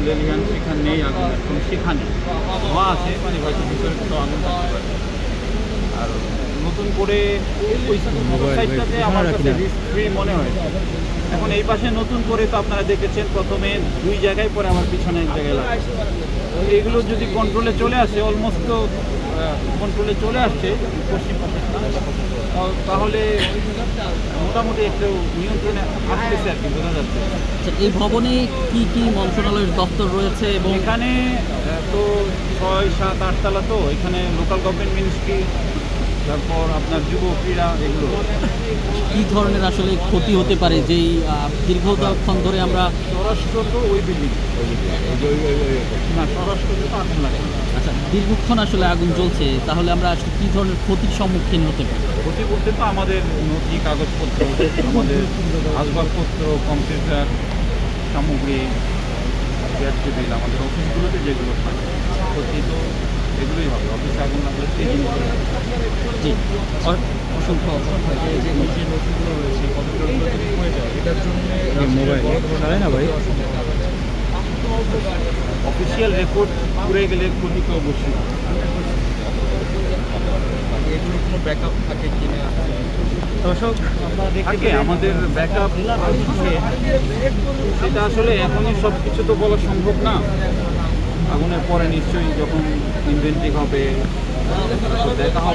লেলিহান শিখা নেই, আগুনের কোনো শিখা নেই, ধোঁয়া আছে, মানে হয়তো ভিতরে কোথাও আগুন থাকতে পারে। আর নতুন করে ওই সাইডটাতে আমার কাছে রিস্ক ফ্রি মনে হয়েছে। এখন এই পাশে নতুন করে তো আপনারা দেখেছেন প্রথমে 2 জায়গায়, পরে আমার পিছনে 1 জায়গায় লাগে। এগুলো যদি কন্ট্রোলে চলে আসে, অলমোস্ট তো কন্ট্রোলে চলে আসছে পশ্চিম পাশে, তাহলে মোটামুটি একটু নিয়ন্ত্রণে আসতেছে আর কি, বোঝা যাচ্ছে। আচ্ছা, এই ভবনে কি কি মন্ত্রণালয়ের দপ্তর রয়েছে এবং এখানে তো 6, 7, 8 তলা, তো এখানে লোকাল গভর্নমেন্ট মিনিস্ট্রি, তারপর আপনার যুব ক্রীড়া, এগুলো। কি ধরনের আসলে ক্ষতি হতে পারে যেই দীর্ঘক্ষণ ধরে আমরা স্বরাষ্ট্র তো ওই বিল্ডিং, না স্বরাষ্ট্রতে তো আগুন লাগে না। আচ্ছা দীর্ঘক্ষণ আসলে আগুন জ্বলছে, তাহলে আমরা আসলে কী ধরনের ক্ষতির সম্মুখীন হতে পারি? ক্ষতি বলতে তো আমাদের নথি কাগজপত্র, আমাদের আসবাবপত্র, কম্পিউটার সামগ্রী, গ্যাস টেবিল, আমাদের অফিসগুলোতে যেগুলো থাকে, ক্ষতি তো এগুলোই হবে। অফিসে আগুন লাগলে সেই জিনিসগুলো হবে। জি, অসংখ্য এই যে নথিগুলো রয়েছে, কম্পিউটারগুলো যদি হয়ে যায়, এটার জন্য মোবাইল না ভাই, অফিসিয়াল রেকর্ড পুড়ে গেলে ক্ষতি তো অবশ্যই। এগুলো কোনো ব্যাকআপ থাকে কিনা? দর্শক আমরা দেখতে আমাদের ব্যাকআপ আছে, সেটা আসলে এখনই সব কিছু তো বলা সম্ভব না। আগুনের পরে নিশ্চয়ই যখন ইনভেন্টরি হবে, দেখা হবে।